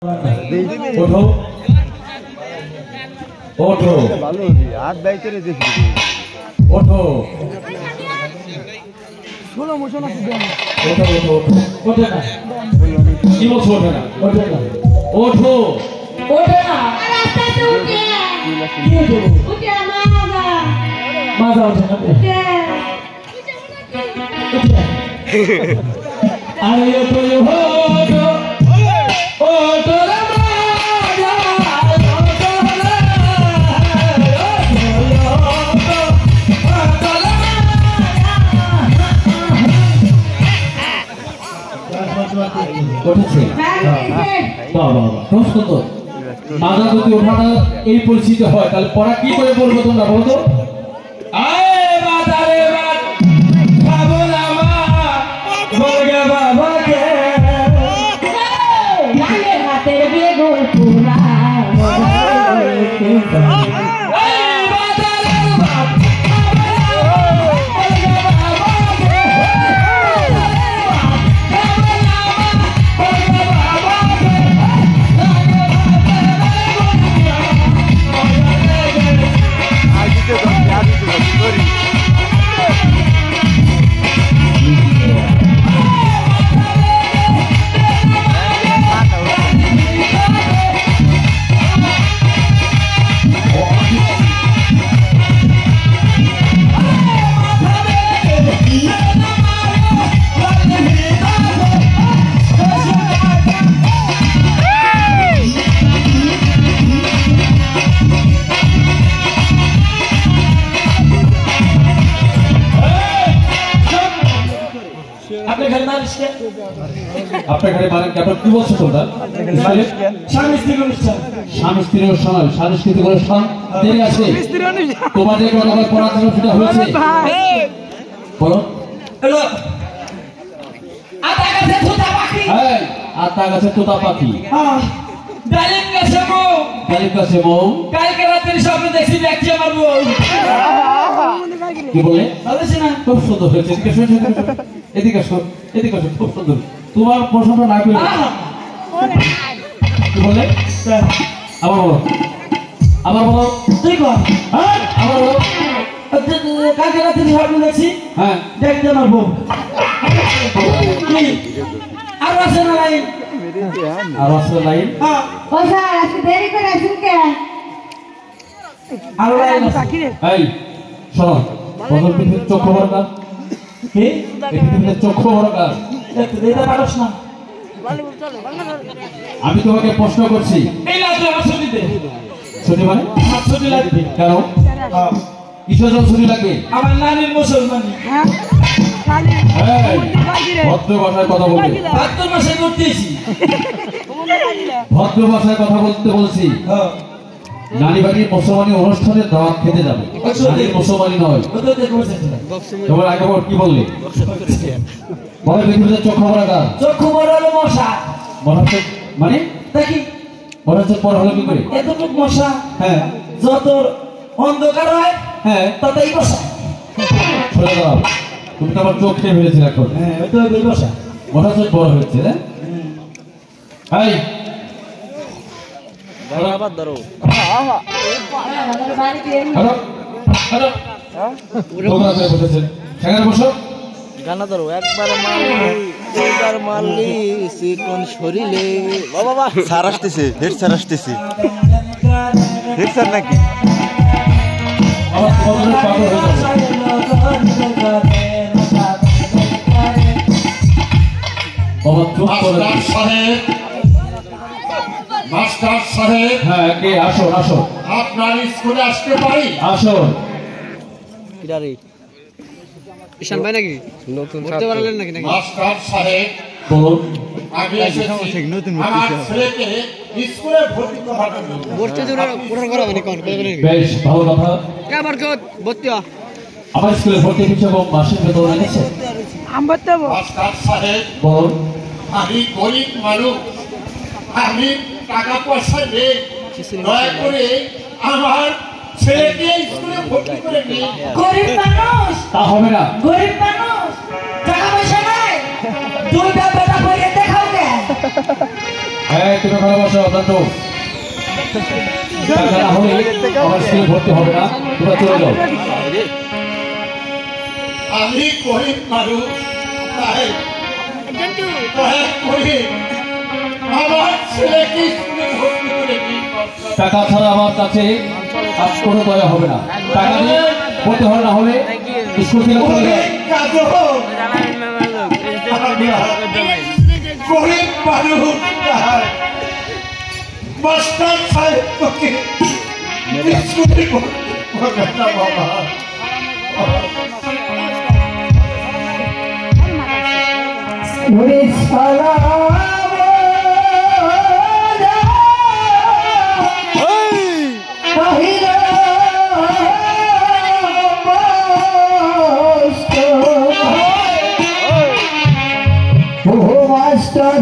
ওঠো ওঠো হাত বাইতে দেখি ওঠো স্লো মোশন আছে ওঠো ওঠো ওঠো না কি বলছো ওঠো না ওঠো ওঠে না রাস্তাতে উঠে কি ওঠো উঠে মাজা মাজা ওঠে না উঠে আরে ওঠো ওঠো ওঠো রে মাজা ওঠো উঠেছে বাবা খুব সুন্দর মাজা যদি ওঠানো এই পরিস্থিতি হয় তাহলে পড়া কি করে বলবো তোমরা বলো তো আয় বাবা রে বাবা খাবো না মা বলগে বাবাকে গালে হাতের বেগুন পুরা আপনার ঘরে মানে আপনার কি বলছো তোমরা স্বামী স্ত্রীর অনুষ্ঠান সাংস্কৃতিক অনুষ্ঠান দেরি আছে তোমাদের গতকাল পড়াশোনা সেটা হয়েছে বলো আতা গাছে তোতা পাখি ডালিম গাছে বউ ডালিম গাছে বউ কালকে রাতের স্বপ্নে দেখছি দেখছি আমার বউ কি বলে বলেছি না খুব সুন্দর হয়েছে এদিকে শোন এদিকে শোন খুব সুন্দর তোমার প্রশ্নটা না করে কি বলে আবার বলো তুই কর হ্যাঁ আবার বলো কালকে রাতের স্বপ্নে দেখছি হ্যাঁ দেখছি আমার বউ আর আছে না লাইন আর আছে লাইন হ্যাঁ ওসা আজকে দেরি করে আসুন কে আর লাইন এই শোনো বদল পৃথিবীর চক্ষু বড় কার কি পৃথিবীর চক্ষু বড় কার একটু দিতে পারছ না আমি তোমাকে প্রশ্ন করছি এই না তুই আমার ছুটি দে ছুটি মানে আমার ছুটি লাগবে কেন কিসের জন্য ছুটি লাগবে আমার নানির মুসলমানি এই, ভদ্র ভাষায় কথা বলবে ভাদ্র মাসে করতেছি ভদ্র ভাষায় কথা বলতে বলছি হ্যাঁ নারী বাড়ির মুসলমানি অনুষ্ঠানে দাওয়াত খেতে যাবে নারীর মুসলমানি নয় ওদের করছে তোমার আগে বল কি বললে বলে পৃথিবীতে চক্ষু বড় কার চক্ষু বড় হলো মশা মনে হচ্ছে মানে দেখি মনে হচ্ছে পর হলো কি করে এতটুক মশা হ্যাঁ যত অন্ধকার হয় হ্যাঁ ততই মশা সরে দাও তুমি তো আমার চোখ খেয়ে ফেলেছিল এখন হ্যাঁ ওই তো ওই মশা মনে হচ্ছে বড় হচ্ছে হ্যাঁ এই আবার ধরো হ্যালো হ্যালো তোমরা কে বসেছেন সেখানে বসো গানা ধরো একবার মারলি কোন শরীরে বাবা স্যার আসতেছে হেড স্যার আসতেছে হেড স্যার নাকি আমার তোমাদের পাগল হয়ে যাবে বাবা চুপ করে মাস্টার সাহেব হ্যাঁ কে আসো আসো আপনার স্কুলে আসতে পারি আসো কিরারে ঈশান ভাই নাকি নতুন পড়তে পারলেন নাকি মাস্টার সাহেব বলুন আমি এসেছি আমার ছেলেকে স্কুলে ভর্তি করার জন্য ভর্তি পূরণ করা মানে কোন বেশ ভালো কথা কে বরকত ভর্তি হ আমার স্কুলে ভর্তি হচ্ছে এবং মাসের বেতন এনেছে মাস্টার সাহেব বলুন আমি গরিব মানুষ আমি টাকা পয়সা নেই দয়া করে আমার ছেলেকে স্কুলে ভর্তি করে নিন গরিব মানুষ তা হবে না গরিব মানুষ টাকা পয়সা নাই দুইটা বেটা পড়ে দেখাও কে তুমি ভালো বসো অত্যন্ত টাকা না হলে আমার স্কুলে ভর্তি হবে না তোমরা চলে যাও আমি গরিব মানুষ তাই দয়া করে আমার ছেলেকে স্কুলে ভর্তি করে দিন টাকা ছাড়া আমার কাছে আজ কোনো দয়া হবে না টাকা দিয়ে ভর্তি হবে না হলে স্কুল থেকে চলে যাও গরিব মানুষ মাস্টার সাহেব তোকে স্কুলে ভর্তি করবে না বাবা ওরে শালা